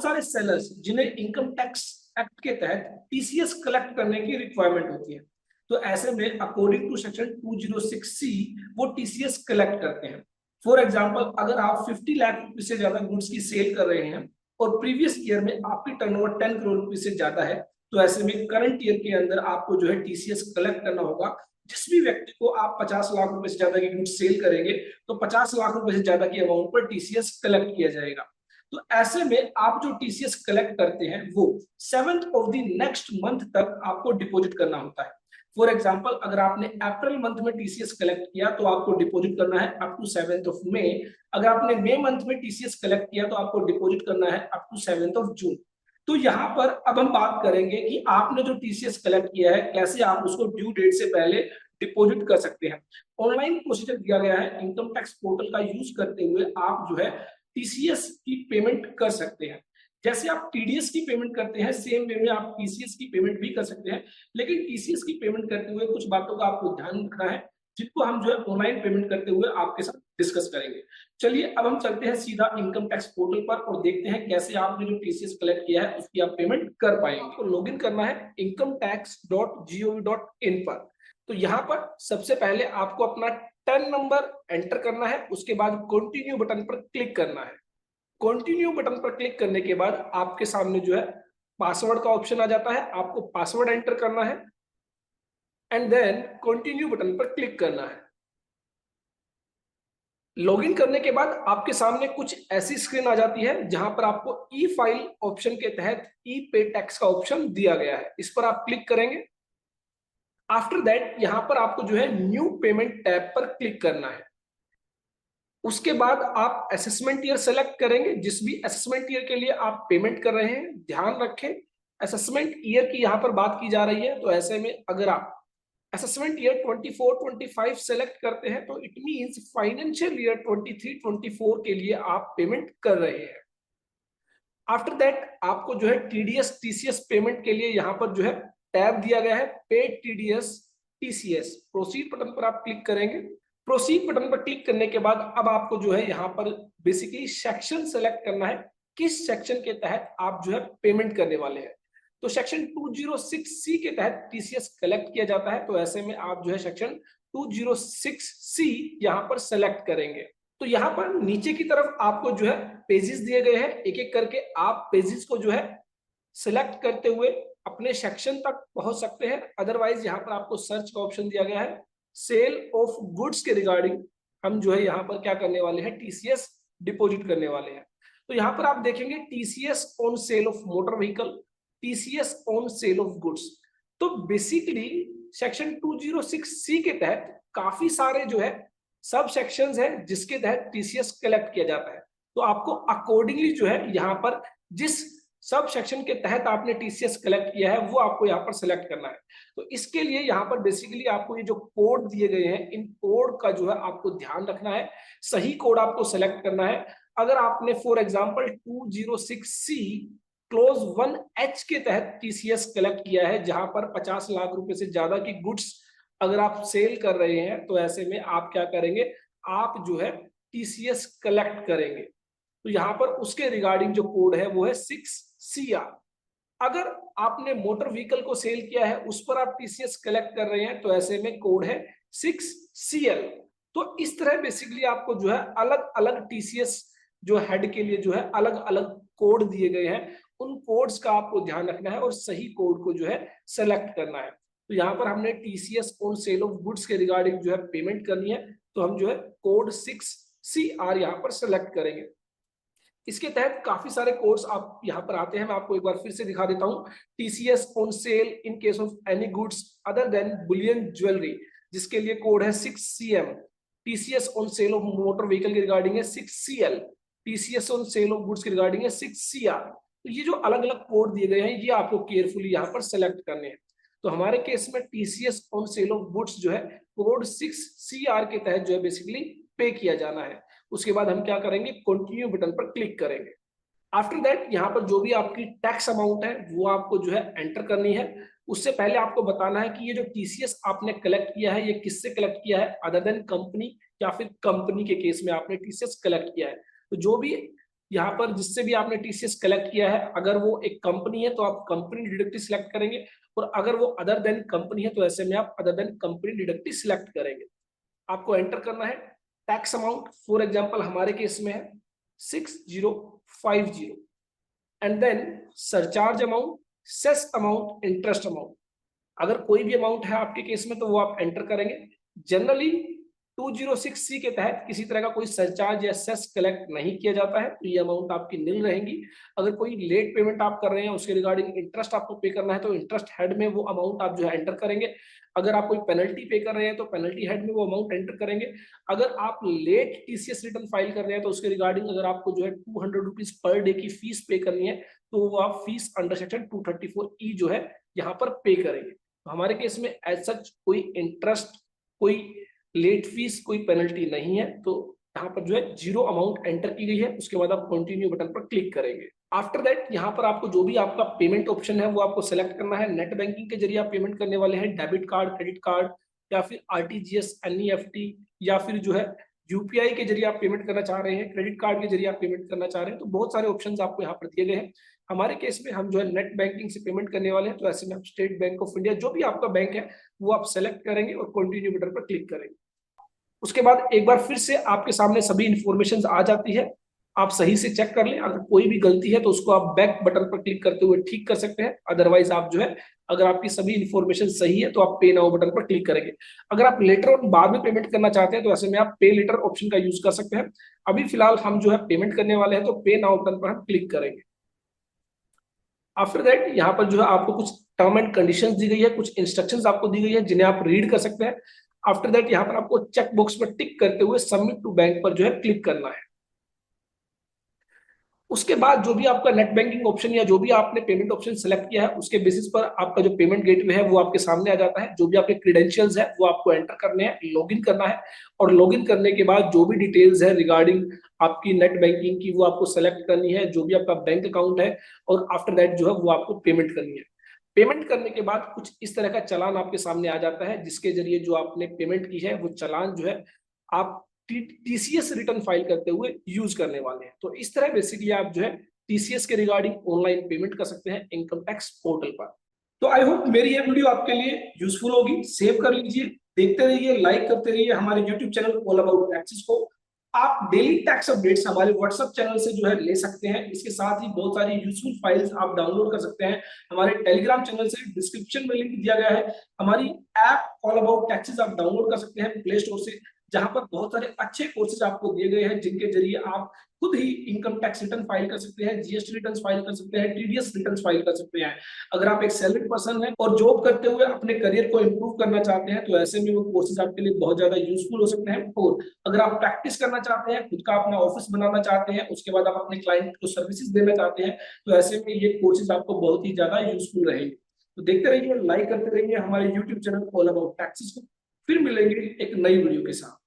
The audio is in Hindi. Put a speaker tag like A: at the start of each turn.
A: बहुत सारे सेलर्स जिन्हें इनकम टैक्स एक्ट के तहत टीसीएस कलेक्ट करने की रिक्वायरमेंट होती है, तो ऐसे में अकॉर्डिंग टू सेक्शन 206C वो टीसीएस कलेक्ट करते हैं। फॉर एग्जांपल, अगर आप 50 लाख रुपए से ज्यादा गुड्स की सेल कर रहे हैं और प्रीवियस ईयर में आपकी टर्नओवर 10 करोड़ रुपए से ज्यादा है, तो ऐसे में करंट ईयर के अंदर आपको जो है टीसीएस कलेक्ट करना होगा। जिस भी व्यक्ति को आप 50 लाख रुपए से ज्यादा की गुड्स सेल करेंगे, तो 50 लाख रुपए से ज्यादा की अमाउंट पर टीसीएस कलेक्ट किया जाएगा। तो ऐसे में आप जो टीसीएस कलेक्ट करते हैं वो 7th of the next month तक आपको डिपॉजिट करना होता है। फॉर एग्जांपल, अगर आपने अप्रैल मंथ में टीसीएस कलेक्ट किया तो आपको डिपॉजिट करना है up to 7th of May. अगर आपने मई मंथ में टीसीएस कलेक्ट किया तो आपको डिपॉजिट करना है up to 7th of June. तो यहाँ पर अब हम बात करेंगे कि आपने जो टीसीएस कलेक्ट किया है कैसे आप उसको ड्यू डेट से पहले डिपॉजिट कर सकते हैं। ऑनलाइन प्रोसीजर दिया गया है, इनकम टैक्स पोर्टल का यूज करते हुए आप जो है टीसीएस की पेमेंट कर सकते हैं। जैसे आप टीडीएस की पेमेंट करते हैं, सेम वे में आप टीसीएस की पेमेंट भी कर सकते हैं, लेकिन टीसीएस की पेमेंट करते हुए कुछ बातों का आपको ध्यान रखना है, जिनको हम जो है ऑनलाइन पेमेंट करते हुए आपके साथ डिस्कस करेंगे। चलिए अब हम चलते हैं सीधा इनकम टैक्स पोर्टल पर और देखते हैं कैसे आपने जो टीसीएस कलेक्ट किया है उसकी आप पेमेंट कर पाएंगे। आपको लॉगिन करना है incometax.gov.in पर। तो यहाँ पर सबसे पहले आपको अपना टर्न नंबर एंटर करना है, उसके बाद कंटिन्यू बटन पर क्लिक करना है। कंटिन्यू बटन पर क्लिक करने के बाद आपके सामने जो है पासवर्ड का ऑप्शन आ जाता है, आपको पासवर्ड एंटर करना है एंड देन कंटिन्यू बटन पर क्लिक करना है। लॉगिन करने के बाद आपके सामने कुछ ऐसी स्क्रीन आ जाती है जहां पर आपको ई फाइल ऑप्शन के तहत ई पे टैक्स का ऑप्शन दिया गया है, इस पर आप क्लिक करेंगे। आफ्टर दैट यहां पर आपको जो है न्यू पेमेंट टैब पर क्लिक करना है। उसके बाद आप असेसमेंट ईयर सेलेक्ट करेंगे, जिस भी असेसमेंट ईयर के लिए आप पेमेंट कर रहे हैं। ध्यान रखें असेसमेंट ईयर की यहां पर बात की जा रही है, तो ऐसे में अगर आप असेसमेंट ईयर 24-25 सेलेक्ट करते हैं तो इट मींस फाइनेंशियल ईयर 23-24 के लिए आप पेमेंट कर रहे हैं। आफ्टर दैट आपको जो है टीडीएस टीसीएस पेमेंट के लिए यहां पर जो है टैब दिया गया है पे टीडीएस टीसीएस। प्रोसीड बटन पर आप क्लिक करेंगे। प्रोसीड बटन पर क्लिक करने के बाद अब आपको जो है यहाँ पर बेसिकली सेक्शन सेलेक्ट करना है, किस सेक्शन के तहत आप जो है पेमेंट करने वाले हैं। तो सेक्शन 206C के तहत टीसीएस कलेक्ट किया जाता है, तो ऐसे में आप जो है सेक्शन 206C यहाँ पर सेलेक्ट करेंगे। तो यहाँ पर नीचे की तरफ आपको जो है पेजेस दिए गए हैं, एक एक करके आप पेजेस को जो है सिलेक्ट करते हुए अपने सेक्शन तक पहुंच सकते हैं। अदरवाइज यहाँ पर आपको सर्च का ऑप्शन दिया गया है, सेल ऑफ गुड्स के रिगार्डिंग हम जो है यहाँ पर क्या करने वाले हैं, टीसीएस डिपॉजिट करने वाले हैं। तो यहाँ पर आप देखेंगे TCS on sale of motor vehicle, TCS on sale of goods. तो बेसिकली सेक्शन 206C के तहत काफी सारे जो है सब सेक्शंस हैं जिसके तहत टीसीएस कलेक्ट किया जाता है। तो आपको अकॉर्डिंगली जो है यहाँ पर जिस सब सेक्शन के तहत आपने टीसीएस कलेक्ट किया है वो आपको यहाँ पर सेलेक्ट करना है। तो इसके लिए यहाँ पर बेसिकली आपको ये जो कोड दिए गए हैं, इन कोड का जो है आपको ध्यान रखना है, सही कोड आपको सेलेक्ट करना है। अगर आपने for example 206C close 1H के तहत टीसीएस कलेक्ट किया है, जहां पर 50 लाख रुपए से ज्यादा की गुड्स अगर आप सेल कर रहे हैं, तो ऐसे में आप क्या करेंगे, आप जो है टीसीएस कलेक्ट करेंगे। तो यहाँ पर उसके रिगार्डिंग जो कोड है वो है 6CR। अगर आपने मोटर व्हीकल को सेल किया है उस पर आप टीसीएस कलेक्ट कर रहे हैं, तो ऐसे में कोड है 6CL। तो इस तरह बेसिकली आपको जो है अलग अलग टीसीएस जो हेड के लिए जो है अलग अलग कोड दिए गए हैं, उन कोड्स का आपको ध्यान रखना है और सही कोड को जो है सेलेक्ट करना है। तो यहाँ पर हमने TCS on sale of goods के रिगार्डिंग जो है पेमेंट करनी है, तो हम जो है कोड 6CR यहाँ पर सेलेक्ट करेंगे। इसके तहत काफी सारे कोड्स आप यहाँ पर आते हैं, मैं आपको एक बार फिर से दिखा देता हूँ। TCS on sale in case of any goods other than Boolean jewellery, जिसके लिए कोड है 6CM। TCS on sale of motor vehicle के रिगार्डिंग है 6CL। TCS on sale of goods के रिगार्डिंग है 6CR। तो ये जो अलग अलग कोड दिए गए हैं ये आपको केयरफुली यहाँ पर सेलेक्ट करने हैं। तो हमारे केस में TCS on sale of goods जो है कोड 6CR के तहत जो है बेसिकली पे किया जाना है। उसके बाद हम क्या करेंगे, कंटिन्यू बटन पर क्लिक करेंगे। आफ्टर दैट यहाँ पर जो भी आपकी टैक्स अमाउंट है वो आपको जो है एंटर करनी है। उससे पहले आपको बताना है कि ये जो टीसीएस आपने कलेक्ट किया है ये किससे कलेक्ट किया है, अदर देन कंपनी या फिर कंपनी के केस में आपने टीसीएस कलेक्ट किया है। तो जो भी यहाँ पर जिससे भी आपने टीसीएस कलेक्ट किया है, अगर वो एक कंपनी है तो आप कंपनी डिडक्टिव सिलेक्ट करेंगे, और अगर वो अदर देन कंपनी है तो ऐसे में आप other than company deductive select करेंगे। आपको एंटर करना है टैक्स अमाउंट, फॉर एग्जांपल हमारे केस में है 6050, and then surcharge amount, cess amount, interest amount. अगर कोई भी अमाउंट है आपके केस में तो वो आप एंटर करेंगे। जनरली 206C के तहत किसी तरह का कोई सरचार्ज या सेस कलेक्ट नहीं किया जाता है, तो ये अमाउंट आपकी नील रहेंगी। अगर कोई लेट पेमेंट आप कर रहे हैं, उसके रिगार्डिंग इंटरेस्ट आपको पे करना है, तो इंटरेस्ट हेड में वो अमाउंट आप जो है एंटर करेंगे। अगर आप कोई पेनल्टी पे कर रहे हैं तो पेनल्टी हेड में वो अमाउंट एंटर करेंगे। अगर आप लेट टीसीएस रिटर्न फाइल कर रहे हैं तो उसके रिगार्डिंग अगर आपको जो है 200 रुपीज पर डे की फीस पे करनी है, तो वो आप फीस अंडर सेक्शन 234E जो है यहाँ पर पे करेंगे। तो हमारे केस में एज सच कोई इंटरेस्ट, कोई लेट फीस, कोई पेनल्टी नहीं है, तो यहाँ पर जो है जीरो अमाउंट एंटर की गई है। उसके बाद आप कंटिन्यू बटन पर क्लिक करेंगे। आफ्टर दैट यहाँ पर आपको जो भी आपका पेमेंट ऑप्शन है वो आपको सेलेक्ट करना है। नेट बैंकिंग के जरिए आप पेमेंट करने वाले हैं, डेबिट कार्ड, क्रेडिट कार्ड, या फिर आरटीजीएस, एनईएफटी, या फिर जो है यूपीआई के जरिए आप पेमेंट करना चाह रहे हैं, क्रेडिट कार्ड के जरिए आप पेमेंट करना चाह रहे हैं। तो बहुत सारे ऑप्शंस आपको यहाँ पर दिए गए हैं। हमारे केस में हम जो है नेट बैंकिंग से पेमेंट करने वाले हैं, तो ऐसे में आप स्टेट बैंक ऑफ इंडिया, जो भी आपका बैंक है वो आप सेलेक्ट करेंगे और कंटिन्यू बटन पर क्लिक करेंगे। उसके बाद एक बार फिर से आपके सामने सभी इंफॉर्मेशन आ जाती है, आप सही से चेक कर लें। अगर कोई भी गलती है तो उसको आप बैक बटन पर क्लिक करते हुए ठीक कर सकते हैं। अदरवाइज आप जो है, अगर आपकी सभी इंफॉर्मेशन सही है तो आप पे नाउ बटन पर क्लिक करेंगे। अगर आप लेटर ऑन बाद में पेमेंट करना चाहते हैं तो ऐसे में आप पे लेटर ऑप्शन का यूज कर सकते हैं। अभी फिलहाल हम जो है पेमेंट करने वाले हैं, तो पे नाउ बटन पर हम क्लिक करेंगे। आफ्टर दैट यहाँ पर जो है आपको कुछ टर्म एंड कंडीशंस दी गई है, कुछ इंस्ट्रक्शंस आपको दी गई है जिन्हें आप रीड कर सकते हैं। आफ्टर दैट यहाँ पर आपको चेक बॉक्स पर टिक करते हुए सबमिट टू बैंक पर जो है क्लिक करना है। उसके बाद जो भी आपका नेट बैंकिंग ऑप्शन या जो भी आपने पेमेंट ऑप्शन सेलेक्ट किया है, उसके बेसिस पर आपका जो पेमेंट गेटवे है वो आपके सामने आ जाता है। जो भी आपके क्रेडेंशियल्स है वो आपको एंटर करने हैं, लॉगिन करना है, और लॉगिन करने के बाद जो भी डिटेल्स है रिगार्डिंग आपकी नेट बैंकिंग की वो आपको सेलेक्ट करनी है, जो भी आपका बैंक अकाउंट है, और आफ्टर दैट जो है वो आपको पेमेंट करनी है। पेमेंट करने के बाद कुछ इस तरह का चालान आपके सामने आ जाता है, जिसके जरिए जो आपने पेमेंट की है वो चालान जो है आप टीसीएस रिटर्न फाइल करते हुए यूज करने वाले हैं। तो इस तरह बेसिकली आप जो है टीसीएस के रिगार्डिंग ऑनलाइन पेमेंट कर सकते हैं इनकम टैक्स पोर्टल पर। तो आई होप मेरी ये वीडियो आपके लिए यूजफुल होगी। सेव कर लीजिए, देखते रहिए, लाइक करते रहिए हमारे YouTube channel all about taxes को। आप डेली टैक्स अपडेट्स हमारे व्हाट्सएप चैनल से जो है ले सकते हैं। इसके साथ ही बहुत सारी यूजफुल फाइल्स आप डाउनलोड कर सकते हैं हमारे टेलीग्राम चैनल से, डिस्क्रिप्शन में लिंक दिया गया है। हमारी ऐप ऑल अबाउट टैक्सेस आप डाउनलोड कर सकते हैं प्ले स्टोर से, जहां पर बहुत सारे अच्छे कोर्सेज आपको दिए गए हैं, जिनके जरिए आप खुद ही इनकम टैक्स रिटर्न फाइल कर सकते हैं, जीएसटी रिटर्न फाइल कर सकते हैं, टीडीएस रिटर्न फाइल कर सकते हैं। अगर आप एक सैलरी पर्सन हैं और जॉब करते हुए अपने करियर को इंप्रूव करना चाहते हैं, तो ऐसे में वो कोर्सेज आपके लिए बहुत ज्यादा यूजफुल हो सकते हैं। और अगर आप प्रैक्टिस करना चाहते हैं, खुद का अपना ऑफिस बनाना चाहते हैं, उसके बाद आप अपने क्लाइंट को सर्विसेज देना चाहते हैं, तो ऐसे में ये कोर्सेज आपको बहुत ही ज्यादा यूजफुल रहेंगे। तो देखते रहिए, लाइक करते रहिए हमारे YouTube channel all about taxes को। फिर मिलेंगे एक नई वीडियो के साथ।